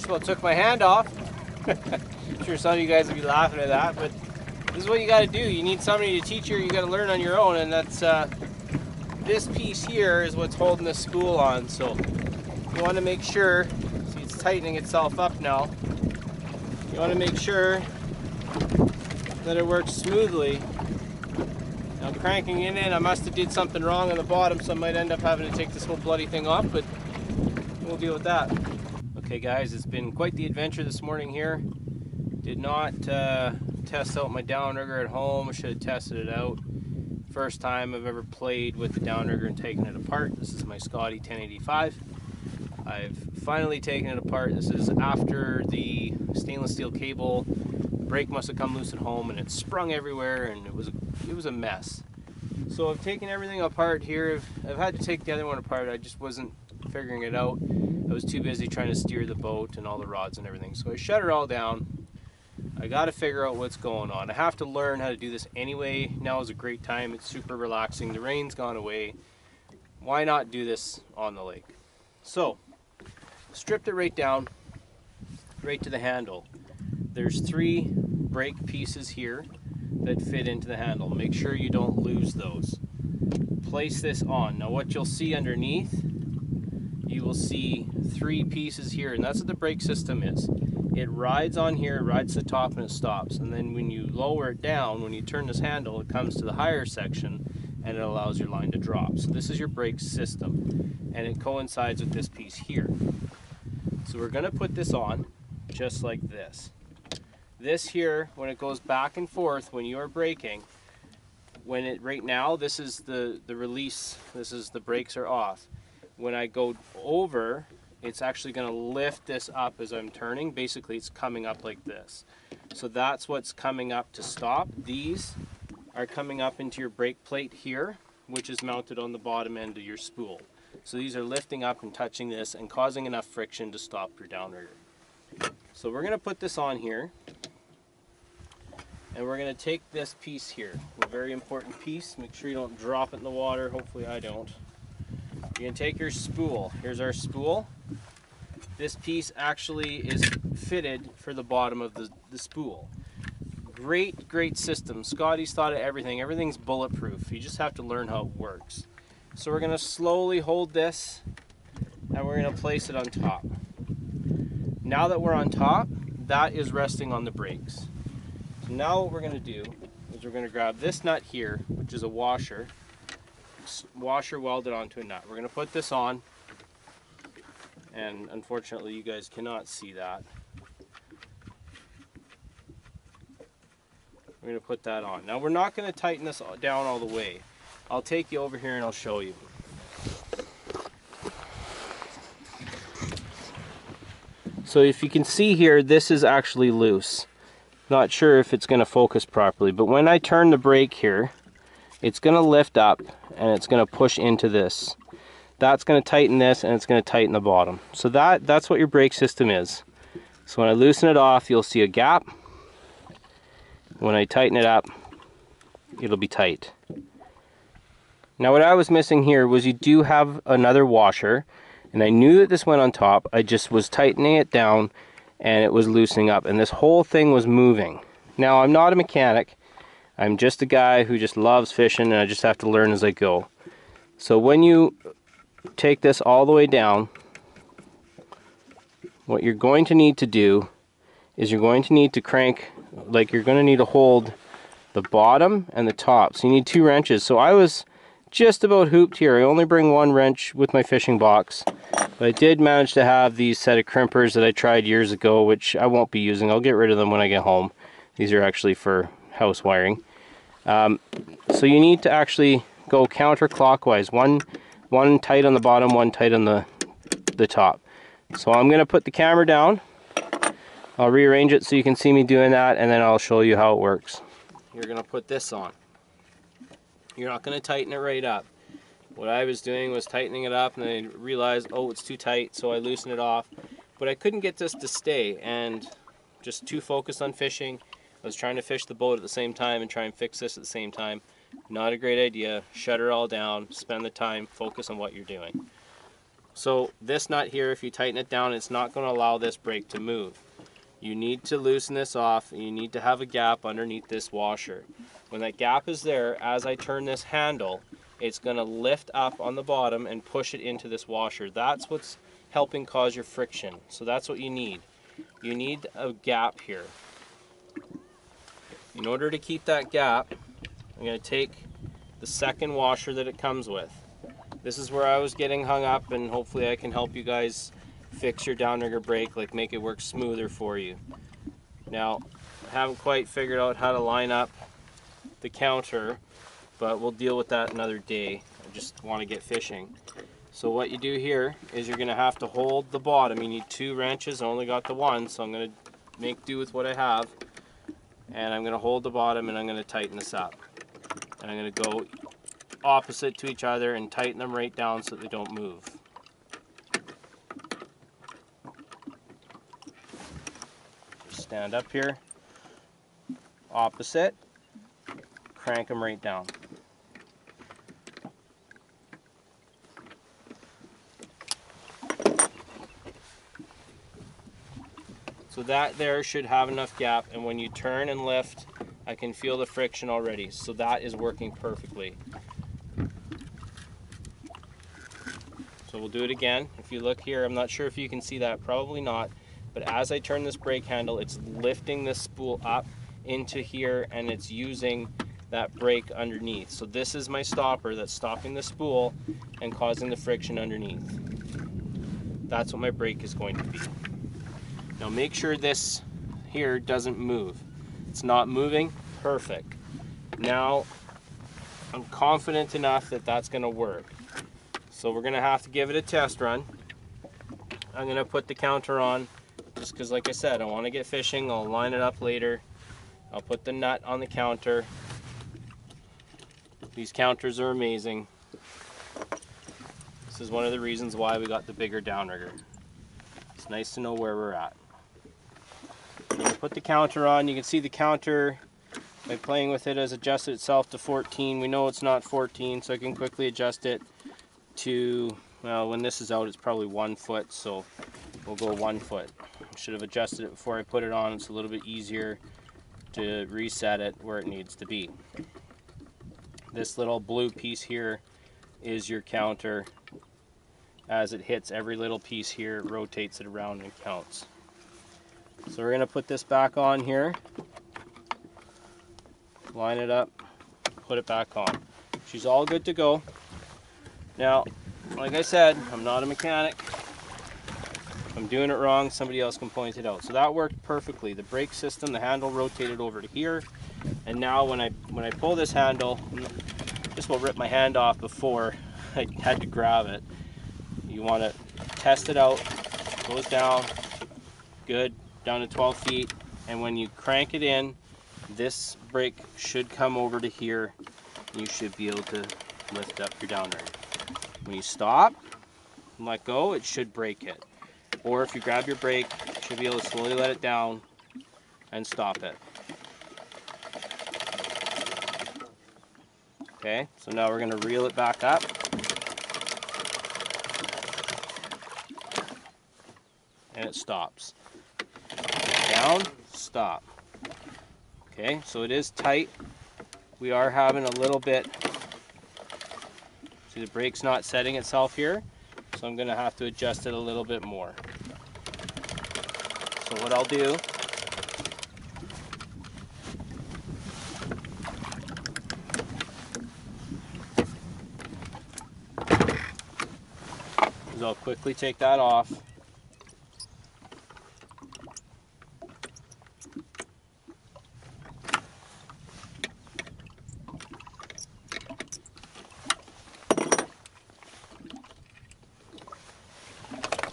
about took my hand off. I'm sure some of you guys will be laughing at that, but this is what you got to do. You need somebody to teach you, you got to learn on your own, and that's this piece here is what's holding the spool on. So you want to make sure, see it's tightening itself up now, you want to make sure that it works smoothly. Now cranking it in, I must have did something wrong on the bottom, so I might end up having to take this whole bloody thing off, but we'll deal with that. Okay guys, it's been quite the adventure this morning here. Did not test out my downrigger at home. I should have tested it out. First time I've ever played with the downrigger and taken it apart. This is my Scotty 1085. I've finally taken it apart. This is after the stainless steel cable. The brake must have come loose at home and it sprung everywhere, and it was a mess. So I've taken everything apart here. I've had to take the other one apart. I just wasn't figuring it out. I was too busy trying to steer the boat and all the rods and everything. So I shut it all down. I got to figure out what's going on. I have to learn how to do this anyway. Now is a great time. It's super relaxing. The rain's gone away. Why not do this on the lake? So, stripped it right down, right to the handle. There's 3 brake pieces here that fit into the handle. Make sure you don't lose those. Place this on. Now what you'll see underneath, you will see 3 pieces here, and that's what the brake system is. It rides on here, it rides to the top, and it stops. And then when you lower it down, when you turn this handle, it comes to the higher section and it allows your line to drop. So this is your brake system, and it coincides with this piece here. So we're going to put this on just like this. This here, when it goes back and forth when you are braking, right now this is the release, this is the brakes are off. When I go over, it's actually going to lift this up as I'm turning. Basically it's coming up like this. So that's what's coming up to stop. These are coming up into your brake plate here, which is mounted on the bottom end of your spool. So these are lifting up and touching this and causing enough friction to stop your downrigger. So we're going to put this on here, and we're going to take this piece here, a very important piece. Make sure you don't drop it in the water. Hopefully I don't. You're going to take your spool. Here's our spool. This piece actually is fitted for the bottom of the spool. Great system. Scotty's thought of everything. Everything's bulletproof. You just have to learn how it works. So we're going to slowly hold this, and we're going to place it on top. Now that we're on top, that is resting on the brakes. So now what we're going to do is we're going to grab this nut here, which is a washer welded onto a nut. We're going to put this on, and unfortunately you guys cannot see that. We're going to put that on. Now we're not going to tighten this down all the way. I'll take you over here and I'll show you. So if you can see here, this is actually loose. Not sure if it's going to focus properly, but when I turn the brake here, it's going to lift up and it's going to push into this. That's going to tighten this, and it's going to tighten the bottom. So that's what your brake system is. So when I loosen it off, you'll see a gap. When I tighten it up, it'll be tight. Now what I was missing here was you do have another washer, and I knew that this went on top. I just was tightening it down and it was loosening up, and this whole thing was moving. Now I'm not a mechanic. I'm just a guy who just loves fishing, and I just have to learn as I go. So when you take this all the way down, what you're going to need to do is you're going to need to crank, like you're going to need to hold the bottom and the top. So you need 2 wrenches. So I was just about hooped here. I only bring 1 wrench with my fishing box, but I did manage to have these set of crimpers that I tried years ago, which I won't be using. I'll get rid of them when I get home. These are actually for house wiring. So you need to actually go counterclockwise. One tight on the bottom, 1 tight on the top. So I'm going to put the camera down. I'll rearrange it so you can see me doing that, and then I'll show you how it works. You're going to put this on. You're not going to tighten it right up. What I was doing was tightening it up, and then I realized, oh, it's too tight, so I loosened it off. But I couldn't get this to stay, and just too focused on fishing. I was trying to fish the boat at the same time and try and fix this at the same time. Not a great idea. Shut it all down, spend the time, focus on what you're doing. So this nut here, if you tighten it down, it's not going to allow this brake to move. You need to loosen this off, and you need to have a gap underneath this washer. When that gap is there, as I turn this handle, it's going to lift up on the bottom and push it into this washer. That's what's helping cause your friction. So that's what you need. You need a gap here. In order to keep that gap, I'm going to take the second washer that it comes with. This is where I was getting hung up, and hopefully I can help you guys fix your downrigger brake, like make it work smoother for you. Now, I haven't quite figured out how to line up the counter, but we'll deal with that another day. I just want to get fishing. So what you do here is you're going to have to hold the bottom. You need 2 wrenches. I only got the one, so I'm going to make do with what I have. And I'm going to hold the bottom, and I'm going to tighten this up. And I'm going to go opposite to each other and tighten them right down so that they don't move. Just stand up here, opposite, crank them right down. So that there should have enough gap, and when you turn and lift, I can feel the friction already. So that is working perfectly. So we'll do it again. If you look here, I'm not sure if you can see that, probably not, but as I turn this brake handle, it's lifting this spool up into here, and it's using that brake underneath. So this is my stopper that's stopping the spool and causing the friction underneath. That's what my brake is going to be. Now make sure this here doesn't move. It's not moving, perfect. Now I'm confident enough that that's going to work. So we're going to have to give it a test run. I'm going to put the counter on just because, like I said, I want to get fishing. I'll line it up later. I'll put the nut on the counter. These counters are amazing. This is one of the reasons why we got the bigger downrigger. It's nice to know where we're at. Put the counter on. You can see the counter, by playing with it, has adjusted itself to 14. We know it's not 14, so I can quickly adjust it to, well, when this is out, it's probably 1 foot, so we'll go 1 foot. I should have adjusted it before I put it on. It's a little bit easier to reset it where it needs to be. This little blue piece here is your counter. As it hits every little piece here, it rotates it around and counts. So we're going to put this back on here, line it up, put it back on. She's all good to go. Now, like I said, I'm not a mechanic. If I'm doing it wrong, somebody else can point it out. So that worked perfectly. The brake system, the handle rotated over to here, and now when I pull this handle, this will rip my hand off before I had to grab it. You want to test it out, goes down, good, down to 12 feet, and when you crank it in, this brake should come over to here. You should be able to lift up your downrigger. When you stop and let go, it should break it. Or if you grab your brake, you should be able to slowly let it down and stop it. Okay, so now we're going to reel it back up. And it stops. Down, stop. Okay, so it is tight. We are having a little bit, see the brake's not setting itself here, so I'm going to have to adjust it a little bit more. So what I'll do is I'll quickly take that off.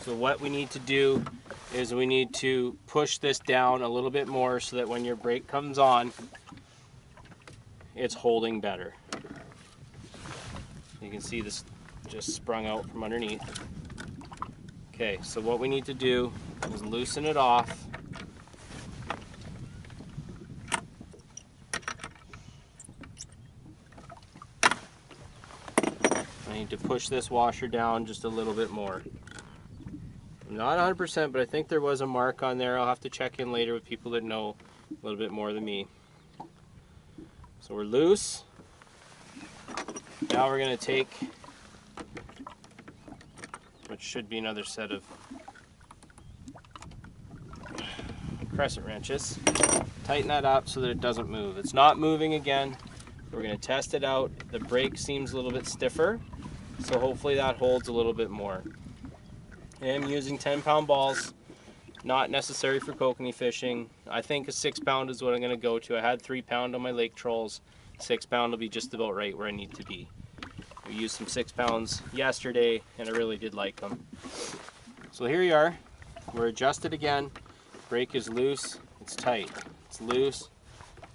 So what we need to do is we need to push this down a little bit more so that when your brake comes on, it's holding better. You can see this just sprung out from underneath. Okay, so what we need to do is loosen it off. And need to push this washer down just a little bit more. I'm not 100%, but I think there was a mark on there. I'll have to check in later with people that know a little bit more than me. So we're loose. Now we're going to take, which should be another set of crescent wrenches. Tighten that up so that it doesn't move. It's not moving again. We're going to test it out. The brake seems a little bit stiffer, so hopefully that holds a little bit more. I am using 10-pound balls, not necessary for kokanee fishing. I think a 6-pound is what I'm going to go to. I had 3-pound on my lake trolls. 6-pound will be just about right where I need to be. We used some 6-pounds yesterday, and I really did like them. So here you are. We're adjusted again. Brake is loose. It's tight. It's loose.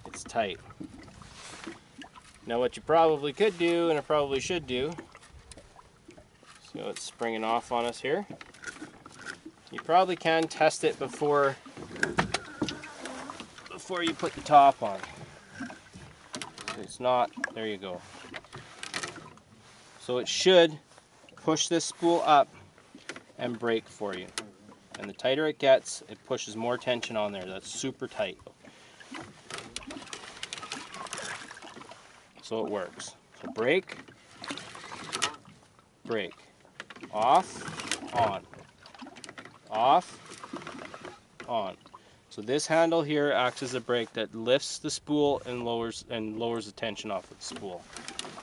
It's tight. Now what you probably could do, and I probably should do, so it's springing off on us here. You probably can test it before you put the top on. So it's not, there you go. So it should push this spool up and brake for you. And the tighter it gets, it pushes more tension on there. That's super tight. So it works. So brake, brake, off, on, off, on. So this handle here acts as a brake that lifts the spool and lowers the tension off of the spool.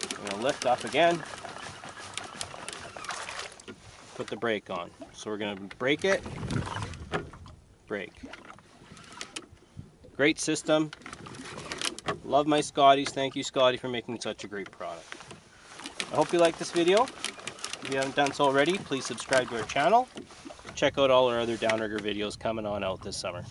I'm going to lift up again, put the brake on. So we're going to brake it, brake. Great system. Love my Scotties. Thank you, Scotty, for making such a great product. I hope you like this video. If you haven't done so already, please subscribe to our channel. Check out all our other Downrigger videos coming on out this summer.